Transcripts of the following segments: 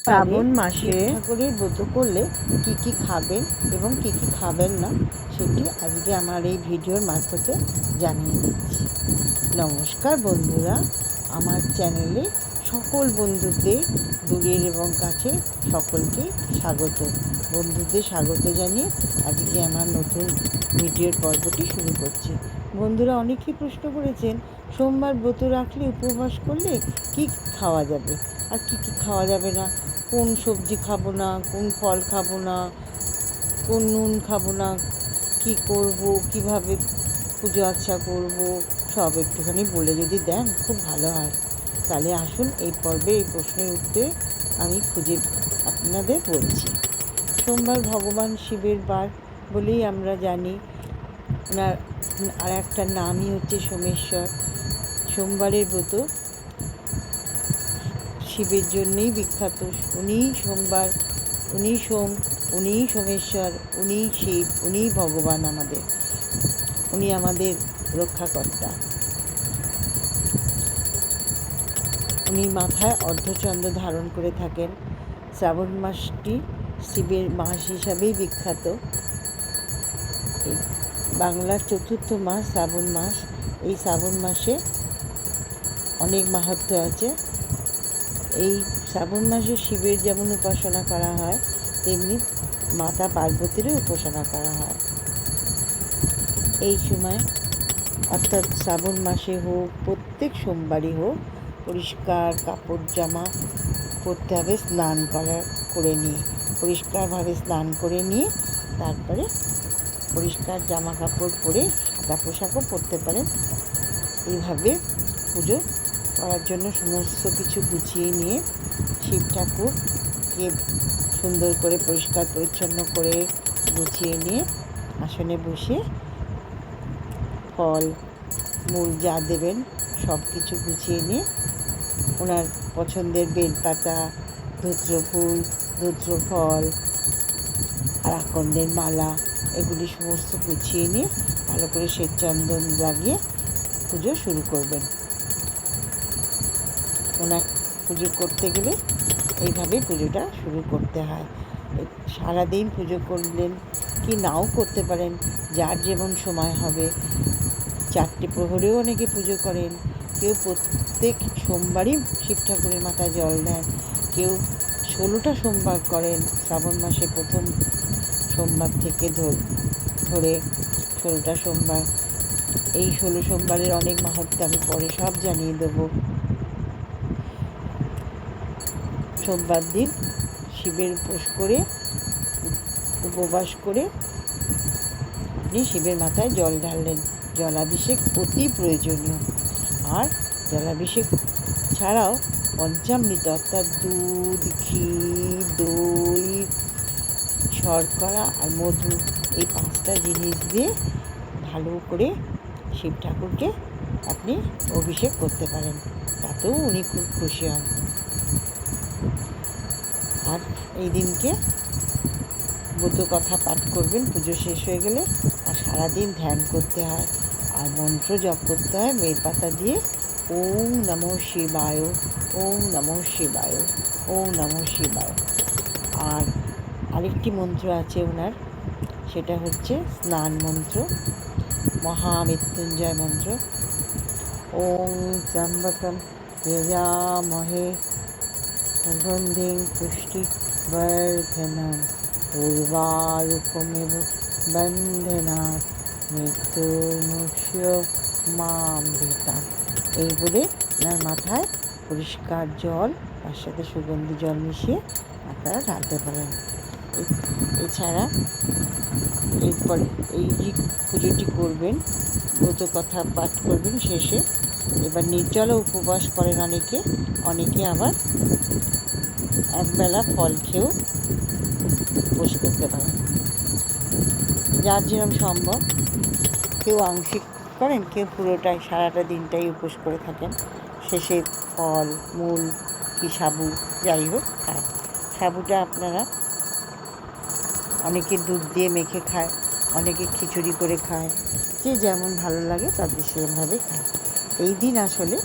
শ্রাবণ মাসে ঠাকুরের ব্রত করলে কি কি খাবেন এবং কি কি খাবেন না সেটি আজকে আমার এই ভিডিওর মারফতে জানিয়ে দিচ্ছি। নমস্কার বন্ধুরা, আমার চ্যানেলে সকল বন্ধুদের দূরের এবং কাছে সকলকে স্বাগত। বন্ধুদের স্বাগত জানিয়ে আজকে আমার নতুন ভিডিওর পর্বটি শুরু করছি। বন্ধুরা অনেকেই প্রশ্ন করেছেন, সোমবার ব্রত রাখলে উপবাস করলে কি খাওয়া যাবে আর কি কি খাওয়া যাবে না, কোন সবজি খাবো না, কোন ফল খাবো না, কোন নুন খাবো না, কি করব, কিভাবে পুজো আচ্ছা করব, সব একটুখানি বলে যদি দেন খুব ভালো হয়। তাহলে আসুন এই পর্বে এই প্রশ্নের উত্তরে আমি খুঁজে আপনাদের বলছি। সোমবার ভগবান শিবের বার বলেই আমরা জানি। ওনার আর একটা নামই হচ্ছে সোমেশ্বর। সোমবারের ব্রত শিবের জন্যেই বিখ্যাত। উনিই সোমবার, উনিই সোম, উনিই সোমেশ্বর, উনিই শিব, উনিই ভগবান আমাদের, উনি আমাদের রক্ষাকর্তা। উনি মাথায় অর্ধচন্দ্র ধারণ করে থাকেন। শ্রাবণ মাসটি শিবের মাস হিসাবেই বিখ্যাত। এই বাংলার চতুর্থ মাস শ্রাবণ মাস। এই শ্রাবণ মাসে অনেক মাহাত্ম্য আছে। এই শ্রাবণ মাসে শিবের যেমন উপাসনা করা হয়, তেমনি মাতা পার্বতীরও উপাসনা করা হয়। এই সময় অর্থাৎ শ্রাবণ মাসে হোক, প্রত্যেক সোমবারই হোক, পরিষ্কার কাপড় জামা পরতে হবে। স্নান করে নিয়ে পরিষ্কারভাবে স্নান করে নিয়ে তারপরে পরিষ্কার জামা কাপড় পরে সাদা পোশাকও পরতে পারেন। এইভাবে পুজো করার জন্য সমস্ত কিছু গুছিয়ে নিয়ে শিব ঠাকুরকে সুন্দর করে পরিষ্কার পরিচ্ছন্ন করে গুছিয়ে নিয়ে আসনে বসে ফল মূল যা দেবেন সব কিছু গুছিয়ে নিয়ে ওনার পছন্দের বেলপাতা, ধুত্র ফুল, ধুত্র ফল আর আকন্দের মালা এগুলি সমস্ত গুছিয়ে নিয়ে ভালো করে শ্বেত চন্দন লাগিয়ে পুজো শুরু করবেন। ওনার পুজো করতে গেলে এইভাবেই পুজোটা শুরু করতে হয়। সারাদিন পুজো করলেন কি নাও করতে পারেন, যার যেমন সময় হবে। 4টে প্রহরেও অনেকে পুজো করেন, কেউ প্রত্যেক সোমবারই শিব ঠাকুরের মাথায় জল দেন, কেউ 16টা সোমবার করেন। শ্রাবণ মাসে প্রথম সোমবার থেকে ধরে 16টা সোমবার। এই 16 সোমবারের অনেক মাহাত্ম্য আমি পরে সব জানিয়ে দেবো। সোমবার দিন শিবের উপবাস করে আপনি শিবের মাথায় জল ঢাললেন। জলাভিষেক অতি প্রয়োজনীয়। আর জলাভিষেক ছাড়াও পঞ্চামৃত অর্থাৎ দুধ, ঘি, দই, শর্করা আর মধু, এই 5টা জিনিস দিয়ে ভালো করে শিব ঠাকুরকে আপনি অভিষেক করতে পারেন, তাতেও উনি খুব খুশি হন। আর এই দিনকে ব্রত কথা পাঠ করবেন পুজো শেষ হয়ে গেলে। আর সারাদিন ধ্যান করতে হয় আর মন্ত্র জপ করতে হয় বেলপাতা দিয়ে। ওম নমঃ শিবায়, ওম নমঃ শিবায়, ওম নমঃ শিবায়। আর আরেকটি মন্ত্র আছে ওনার, সেটা হচ্ছে স্নান মন্ত্র, মহামৃত্যুঞ্জয় মন্ত্র। ওম ত্র্যম্বকম যজামহে সুগন্ধিং পুষ্টিবর্ধনং উর্বারুকমেব বন্ধনাৎ মৃত্যুর্মুক্ষয়মামৃতাৎ। এই বলে আপনার মাথায় পরিষ্কার জল তার সাথে সুগন্ধি জল মিশিয়ে আপনারা ঢালতে পারেন। এছাড়া এরপরে এই যে পুজোটি করবেন, ব্রত কথা পাঠ করবেন শেষে। এবার নির্জলা উপবাস করেন অনেকে আবার একবেলা ফল খেয়েও উপোস করতে পারেন, যার যেরকম সম্ভব। কেউ আংশিক করেন, কেউ পুরোটাই সারাটা দিনটাই উপোস করে থাকেন। শেষে ফল মূল কি সাবু যাই হোক খায়। সাবুটা আপনারা অনেকে দুধ দিয়ে মেখে খায়, অনেকে খিচুড়ি করে খায়, যে যেমন ভালো লাগে তাদের সেভাবে খায়। এই দিন আসলে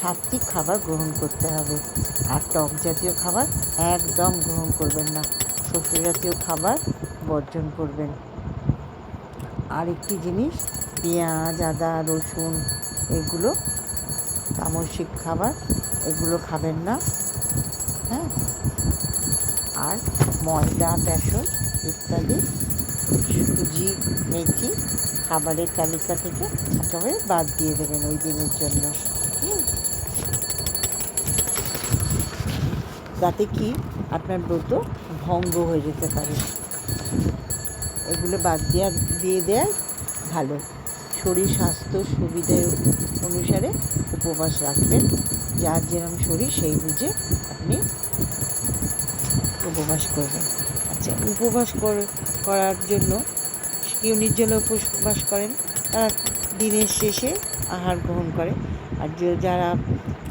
সাত্বিক খাবার গ্রহণ করতে হবে। আর টক জাতীয় খাবার একদম গ্রহণ করবেন না, শস্য জাতীয় খাবার বর্জন করবেন। আরেকটি জিনিস, পেঁয়াজ, আদা, রসুন এগুলো তামসিক খাবার, এগুলো খাবেন না। হ্যাঁ, আর ময়দা, বেসন ইত্যাদি, সুজি, মেথি খাবারের তালিকা থেকে একেবারে বাদ দিয়ে দেবেন ওই দিনের জন্য। যাতে কি আপনার ব্রত ভঙ্গ হয়ে যেতে পারে। এগুলো বাদ দিয়ে দেওয়াই ভালো। শরীর স্বাস্থ্য সুবিধা অনুসারে উপবাস রাখবেন। যার যেরকম শরীর সেই বুঝে আপনি উপবাস করবেন। আচ্ছা, উপবাস করার জন্য কেউ নির্জলা উপবাস করেন, তারা দিনের শেষে আহার গ্রহণ করে। আর যারা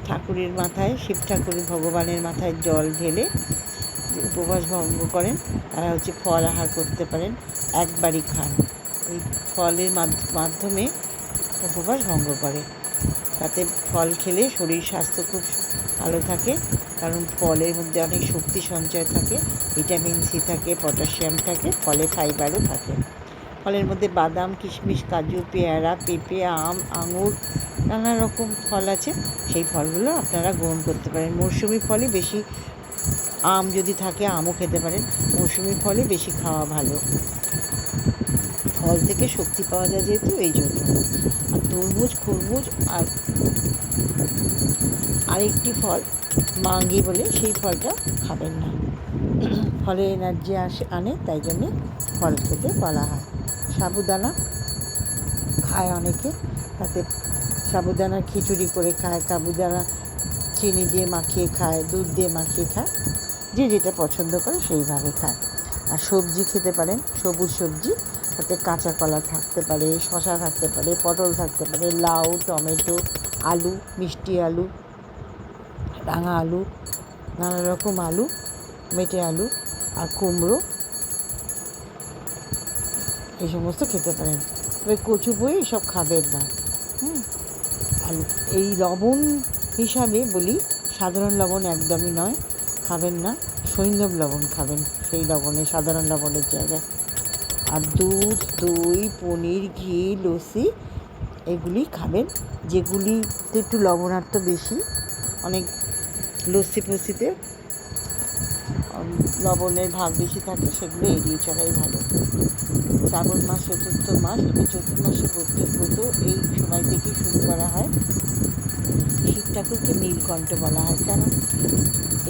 ঠাকুরের মাথায়, শিব ঠাকুরের ভগবানের মাথায় জল ঢেলে উপবাস ভঙ্গ করেন, তারা ফল আহার করতে পারেন, একবারই খান। এই ফলের মাধ্যমে উপবাস ভঙ্গ করে। তাতে ফল খেলে শরীর স্বাস্থ্য খুব ভালো থাকে, কারণ ফলের মধ্যে অনেক শক্তি সঞ্চয় থাকে, ভিটামিন সি থাকে, পটাশিয়াম থাকে, ফলে ফাইবারও থাকে। ফলের মধ্যে বাদাম, কিশমিশ, কাজু, পেয়ারা, পেঁপে, আম, আঙুর, নানা রকম ফল আছে। সেই ফলগুলো আপনারা গ্রহণ করতে পারেন। মৌসুমি ফলই বেশি, আম যদি থাকে আমও খেতে পারেন, মৌসুমি ফলই বেশি খাওয়া ভালো। ফল থেকে শক্তি পাওয়া যায় যেহেতু, এই জন্য। আর তরমুজ, খরমুজ আর আরেকটি ফল মাঙ্গি বলে, সেই ফলটা খাবেন না। ফলে এনার্জি আনে, তাই জন্যে ফল খেতে বলা হয়। সাবুদানা খায় অনেকে, তাতে সাবুদানার খিচুড়ি করে খায়, সাবুদানা চিনি দিয়ে মাখিয়ে খায়, দুধ দিয়ে মাখিয়ে খায়, যে যেটা পছন্দ করে সেইভাবে খায়। আর সবজি খেতে পারেন, সবুজ সবজি, তাতে কাঁচা কলা থাকতে পারে, শশা থাকতে পারে, পটল থাকতে পারে, লাউ, টমেটো, আলু, মিষ্টি আলু, রাঙা আলু, নানা রকম আলু, মেটে আলু আর কুমড়ো, এই সমস্ত খেতে পারেন। তবে কচু বই এসব খাবেন না। আলু এই লবণ হিসাবে বলি, সাধারণ লবণ একদমই নয়, খাবেন না। সৈন্ধব লবণ খাবেন, সেই লবণে, সাধারণ লবণের জায়গায়। আর দুধ, দই, পনির, ঘি, লস্যি এগুলি খাবেন, যেগুলিতে একটু লবণাক্ত বেশি। অনেক লস্যি ফস্যিতে লবণের ভাগ বেশি থাকে, সেগুলো এড়িয়ে চলাই ভালো। শ্রাবণ মাস চতুর্থ মাস, এই চতুর্মাসে ব্রত এই সময় থেকেই শুরু করা হয়। শিব ঠাকুরকে নীলকণ্ঠ বলা হয়, কেন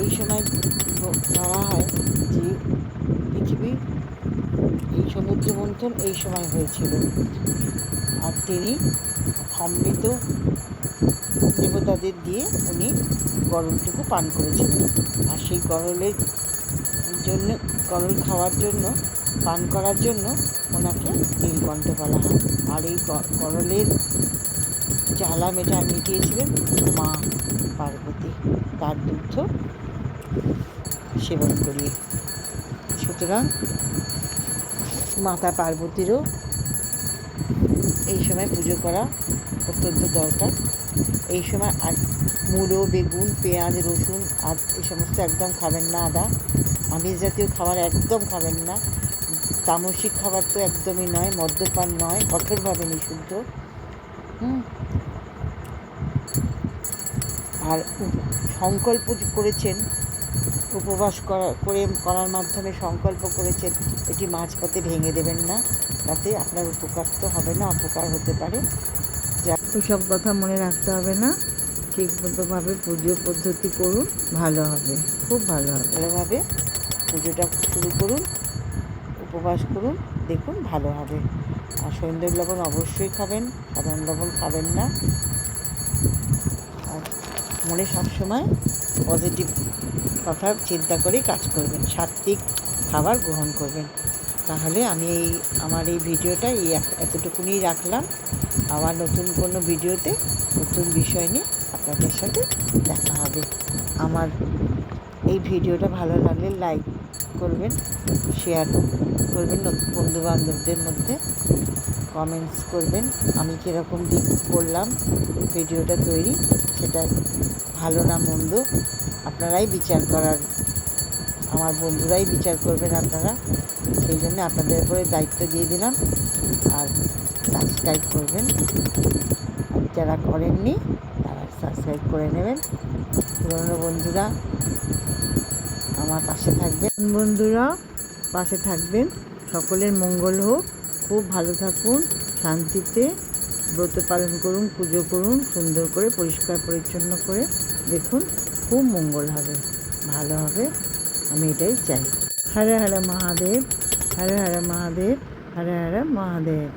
এই সময় ধরা হয় যে পৃথিবীর এই সমুদ্র মন্থন এই সময় হয়েছিল, আর তিনি অমৃত দেবতাদের দিয়ে উনি গরলটুকু পান করেছিলেন। আর সেই গরলের জন্য, গরল খাওয়ার জন্য, পান করার জন্য ওনাকে নীলকণ্ঠ বলা হয়। আর এই গরলের জ্বালা মিটিয়েছিলেন মা পার্বতী, তার দুগ্ধ সেবন করিয়ে। সুতরাং মাতা পার্বতীরও এই সময় পুজো করা অত্যন্ত দরকার। এই সময় আর মূলো, বেগুন, পেঁয়াজ, রসুন আর এই সমস্ত একদম খাবেন না। আদা, আমিষ জাতীয় খাবার একদম খাবেন না। তামসিক খাবার তো একদমই নয়, মদ্যপান নয়, কঠোরভাবে নিষিদ্ধ। আর সংকল্প করেছেন, উপবাস করার মাধ্যমে সংকল্প করেছেন, এটি মাঝপথে ভেঙে দেবেন না, তাতে আপনার উপকার তো হবে না, অপকার হতে পারে। ওসব কথা মনে রাখতে হবে না, ঠিকমতোভাবে পুজো পদ্ধতি করুন, ভালো হবে, খুব ভালো হবে। এভাবে পুজোটা শুরু করুন, উপবাস করুন, দেখুন ভালো হবে। আর সৈন্ধব লবণ অবশ্যই খাবেন, সাধারণ লবণ খাবেন না। আর মনে সবসময় পজিটিভ কথা চিন্তা করেই কাজ করবেন, সাত্বিক খাবার গ্রহণ করবেন। তাহলে আমি আমার এই ভিডিওটা এতটুকুনি রাখলাম। আবার নতুন কোনো ভিডিওতে নতুন বিষয় নিয়ে আপনাদের সাথে দেখা হবে। আমার এই ভিডিওটা ভালো লাগলে লাইক করবেন, শেয়ার করবেন বন্ধুবান্ধবদের মধ্যে। কমেন্টস করবেন আমি কীরকম করলাম ভিডিওটা তৈরি, সেটা ভালো না মন্দ আপনারাই বিচার করার, আমার বন্ধুরাই বিচার করবেন আপনারা। সেই জন্য আপনাদের উপরে দায়িত্ব দিয়ে দিলাম। আর সাবস্ক্রাইব করবেন, যারা করেননি তারা সাবস্ক্রাইব করে নেবেন। পুরনো বন্ধুরা আমার পাশে থাকবেন, বন্ধুরা পাশে থাকবেন। সকলের মঙ্গল হোক, খুব ভালো থাকুন, শান্তিতে ব্রত পালন করুন, পুজো করুন, সুন্দর করে পরিষ্কার পরিচ্ছন্ন করে দেখুন, খুব মঙ্গল হবে, ভালো হবে, আমি এটাই চাই। হরে হরে মহাদেব, হরে হরে মহাদেব, হরে হরে মহাদেব।